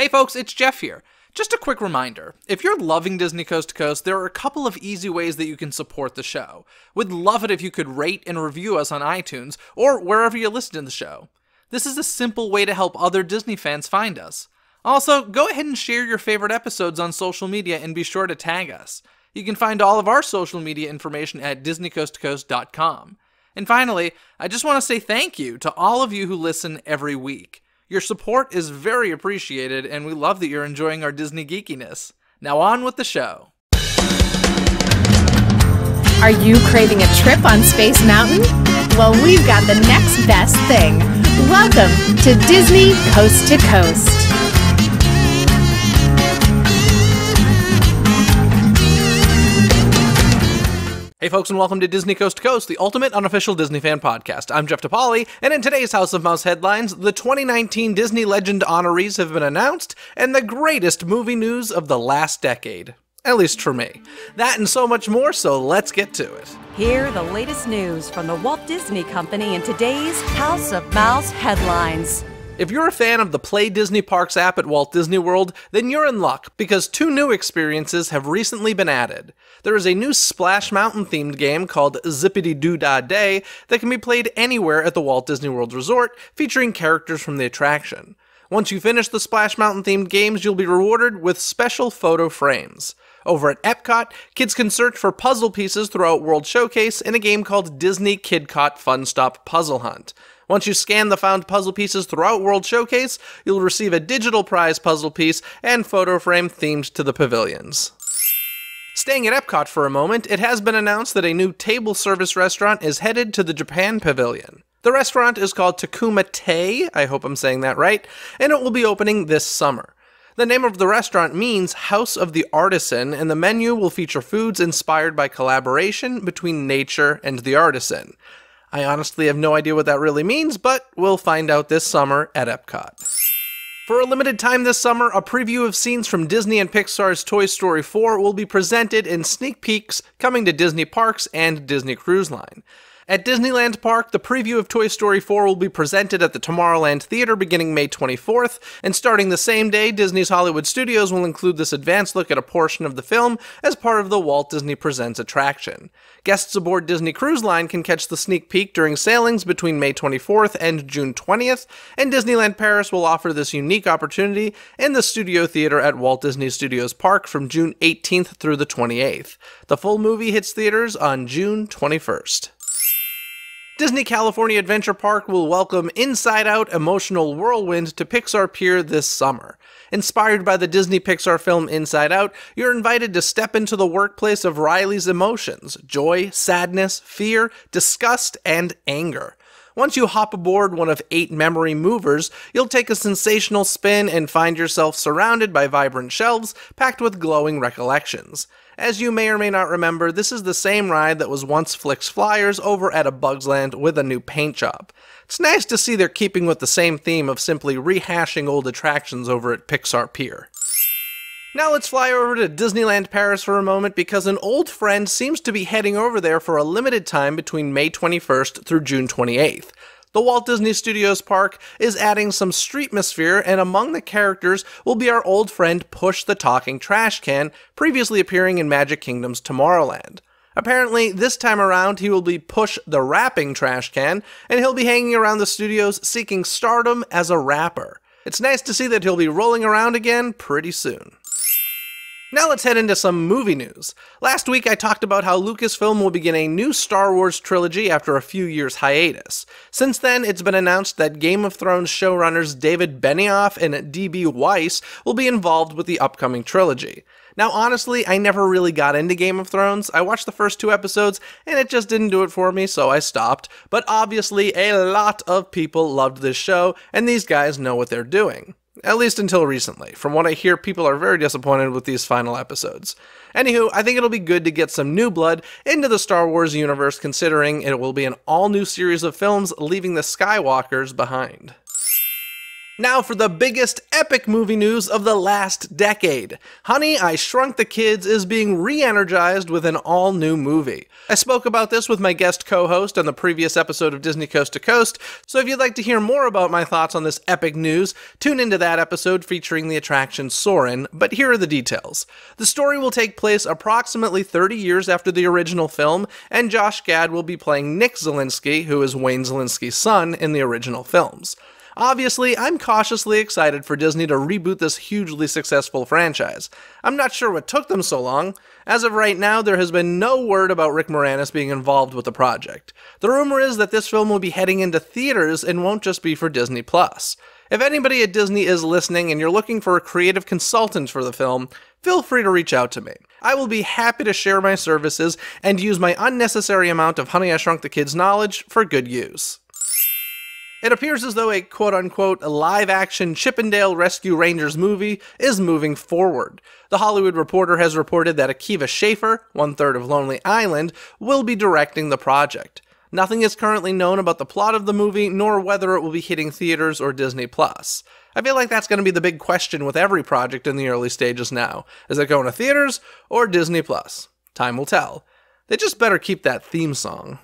folks, it's Jeff here. Just a quick reminder, if you're loving Disney Coast to Coast, there are a couple of easy ways that you can support the show. We'd love it if you could rate and review us on iTunes, or wherever you listen to the show. This is a simple way to help other Disney fans find us. Also, go ahead and share your favorite episodes on social media and be sure to tag us. You can find all of our social media information at DisneyCoastToCoast.com. And finally, I just want to say thank you to all of you who listen every week. Your support is very appreciated, and we love that you're enjoying our Disney geekiness. Now on with the show. Are you craving a trip on Space Mountain? Well, we've got the next best thing. Welcome to Disney Coast to Coast. Hey folks, and welcome to Disney Coast to Coast, the ultimate unofficial Disney fan podcast. I'm Jeff DePauli, and in today's House of Mouse headlines, the 2019 Disney Legend honorees have been announced, and the greatest movie news of the last decade. At least for me. That and so much more, so let's get to it. Here are the latest news from the Walt Disney Company in today's House of Mouse headlines. If you're a fan of the Play Disney Parks app at Walt Disney World, then you're in luck, because 2 new experiences have recently been added. There is a new Splash Mountain themed game called Zippity-Doo-Dah Day that can be played anywhere at the Walt Disney World Resort, featuring characters from the attraction. Once you finish the Splash Mountain themed games, you'll be rewarded with special photo frames. Over at Epcot, kids can search for puzzle pieces throughout World Showcase in a game called Disney KidCot Fun Stop Puzzle Hunt. Once you scan the found puzzle pieces throughout World Showcase, you'll receive a digital prize puzzle piece and photo frame themed to the pavilions. Staying at Epcot for a moment, it has been announced that a new table service restaurant is headed to the Japan Pavilion. The restaurant is called Takuma Tei, I hope I'm saying that right, and it will be opening this summer. The name of the restaurant means House of the Artisan, and the menu will feature foods inspired by collaboration between nature and the artisan. I honestly have no idea what that really means, but we'll find out this summer at Epcot. For a limited time this summer, a preview of scenes from Disney and Pixar's Toy Story 4 will be presented in sneak peeks coming to Disney Parks and Disney Cruise Line. At Disneyland Park, the preview of Toy Story 4 will be presented at the Tomorrowland Theater beginning May 24th, and starting the same day, Disney's Hollywood Studios will include this advanced look at a portion of the film as part of the Walt Disney Presents attraction. Guests aboard Disney Cruise Line can catch the sneak peek during sailings between May 24th and June 20th, and Disneyland Paris will offer this unique opportunity in the Studio Theater at Walt Disney Studios Park from June 18th through the 28th. The full movie hits theaters on June 21st. Disney California Adventure Park will welcome Inside Out Emotional Whirlwind to Pixar Pier this summer. Inspired by the Disney Pixar film Inside Out, you're invited to step into the workplace of Riley's emotions: joy, sadness, fear, disgust, and anger. Once you hop aboard one of 8 memory movers, you'll take a sensational spin and find yourself surrounded by vibrant shelves packed with glowing recollections. As you may or may not remember, this is the same ride that was once Flick's Flyers over at a Bugs Land with a new paint job. It's nice to see they're keeping with the same theme of simply rehashing old attractions over at Pixar Pier. Now let's fly over to Disneyland Paris for a moment, because an old friend seems to be heading over there for a limited time between May 21st through June 28th. The Walt Disney Studios Park is adding some streetmosphere, and among the characters will be our old friend Push the Talking Trash Can, previously appearing in Magic Kingdom's Tomorrowland. Apparently, this time around he will be Push the Rapping Trash Can, and he'll be hanging around the studios seeking stardom as a rapper. It's nice to see that he'll be rolling around again pretty soon. Now let's head into some movie news. Last week I talked about how Lucasfilm will begin a new Star Wars trilogy after a few years hiatus. Since then, it's been announced that Game of Thrones showrunners David Benioff and D.B. Weiss will be involved with the upcoming trilogy. Now honestly, I never really got into Game of Thrones. I watched the first 2 episodes and it just didn't do it for me, so I stopped. But obviously a lot of people loved this show, and these guys know what they're doing. At least until recently. From what I hear, people are very disappointed with these final episodes. Anywho, I think it'll be good to get some new blood into the Star Wars universe, considering it will be an all-new series of films leaving the Skywalkers behind. Now for the biggest epic movie news of the last decade. Honey, I Shrunk the Kids is being re-energized with an all-new movie. I spoke about this with my guest co-host on the previous episode of Disney Coast to Coast, so if you'd like to hear more about my thoughts on this epic news, tune into that episode featuring the attraction Soarin', but here are the details. The story will take place approximately 30 years after the original film, and Josh Gad will be playing Nick Zielinski, who is Wayne Zielinski's son in the original films. Obviously, I'm cautiously excited for Disney to reboot this hugely successful franchise. I'm not sure what took them so long. As of right now, there has been no word about Rick Moranis being involved with the project. The rumor is that this film will be heading into theaters and won't just be for Disney+. If anybody at Disney is listening and you're looking for a creative consultant for the film, feel free to reach out to me. I will be happy to share my services and use my unnecessary amount of Honey, I Shrunk the Kids knowledge for good use. It appears as though a quote-unquote live-action Chippendale Rescue Rangers movie is moving forward. The Hollywood Reporter has reported that Akiva Schaffer, one-third of Lonely Island, will be directing the project. Nothing is currently known about the plot of the movie, nor whether it will be hitting theaters or Disney+. I feel like that's going to be the big question with every project in the early stages now. Is it going to theaters or Disney+? Time will tell. They just better keep that theme song.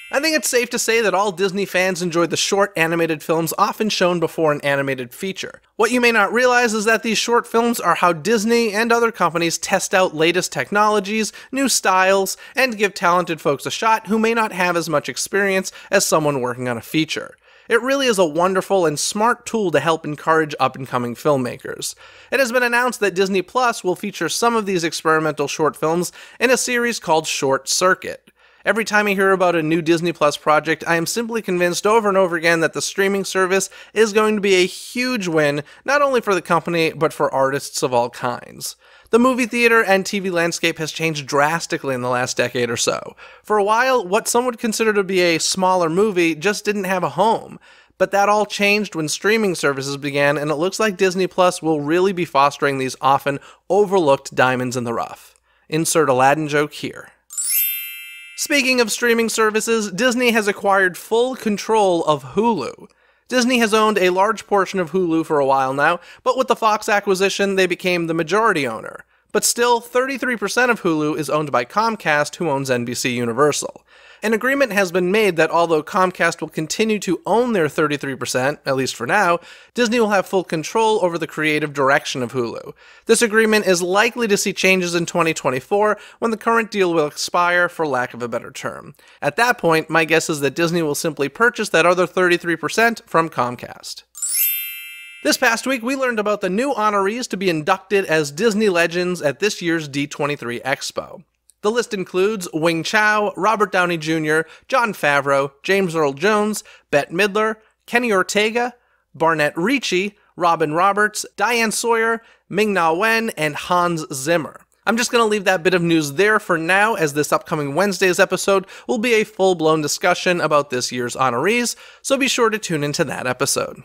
I think it's safe to say that all Disney fans enjoy the short animated films often shown before an animated feature. What you may not realize is that these short films are how Disney and other companies test out latest technologies, new styles, and give talented folks a shot who may not have as much experience as someone working on a feature. It really is a wonderful and smart tool to help encourage up-and-coming filmmakers. It has been announced that Disney Plus will feature some of these experimental short films in a series called Short Circuit. Every time I hear about a new Disney Plus project, I am simply convinced over and over again that the streaming service is going to be a huge win, not only for the company, but for artists of all kinds. The movie theater and TV landscape has changed drastically in the last decade or so. For a while, what some would consider to be a smaller movie just didn't have a home. But that all changed when streaming services began, and it looks like Disney Plus will really be fostering these often overlooked diamonds in the rough. Insert Aladdin joke here. Speaking of streaming services, Disney has acquired full control of Hulu. Disney has owned a large portion of Hulu for a while now, but with the Fox acquisition, they became the majority owner. But still, 33% of Hulu is owned by Comcast, who owns NBC Universal. An agreement has been made that although Comcast will continue to own their 33%, at least for now, Disney will have full control over the creative direction of Hulu. This agreement is likely to see changes in 2024 when the current deal will expire, for lack of a better term. At that point, my guess is that Disney will simply purchase that other 33% from Comcast. This past week, we learned about the new honorees to be inducted as Disney Legends at this year's D23 Expo. The list includes Wing Chao, Robert Downey Jr., Jon Favreau, James Earl Jones, Bette Midler, Kenny Ortega, Barnett Ricci, Robin Roberts, Diane Sawyer, Ming-Na Wen, and Hans Zimmer. I'm just going to leave that bit of news there for now, as this upcoming Wednesday's episode will be a full-blown discussion about this year's honorees, so be sure to tune into that episode.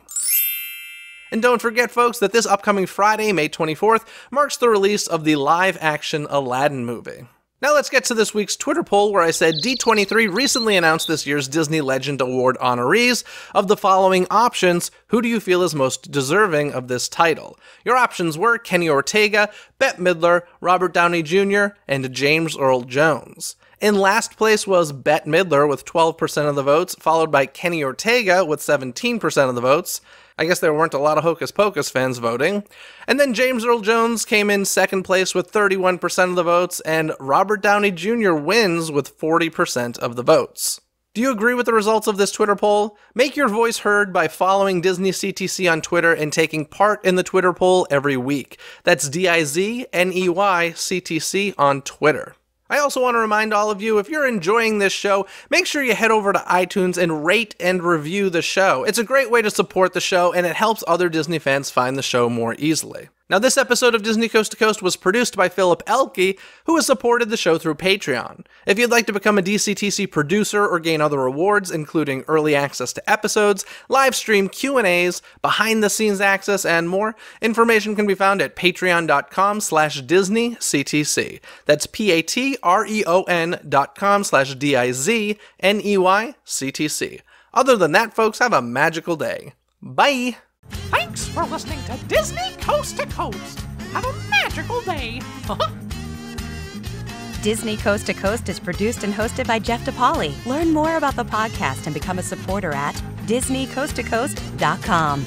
And don't forget, folks, that this upcoming Friday, May 24th, marks the release of the live-action Aladdin movie. Now let's get to this week's Twitter poll, where I said D23 recently announced this year's Disney Legend Award honorees. Of the following options, who do you feel is most deserving of this title? Your options were Kenny Ortega, Bette Midler, Robert Downey Jr., and James Earl Jones. In last place was Bette Midler with 12% of the votes, followed by Kenny Ortega with 17% of the votes. I guess there weren't a lot of Hocus Pocus fans voting. And then James Earl Jones came in second place with 31% of the votes, and Robert Downey Jr. wins with 40% of the votes. Do you agree with the results of this Twitter poll? Make your voice heard by following Disney CTC on Twitter and taking part in the Twitter poll every week. That's DIZNEY CTC on Twitter. I also want to remind all of you, if you're enjoying this show, make sure you head over to iTunes and rate and review the show. It's a great way to support the show, and it helps other Disney fans find the show more easily. Now, this episode of Disney Coast to Coast was produced by Philip Elke, who has supported the show through Patreon. If you'd like to become a DCTC producer or gain other rewards, including early access to episodes, live stream Q&As, behind-the-scenes access, and more, information can be found at patreon.com/DisneyCTC. That's patreon.com/DIZNEYCTC. Other than that, folks, have a magical day. Bye! Thanks for listening to Disney Coast to Coast. Have a magical day. Disney Coast to Coast is produced and hosted by Jeff DePauli. Learn more about the podcast and become a supporter at DisneyCoastToCoast.com.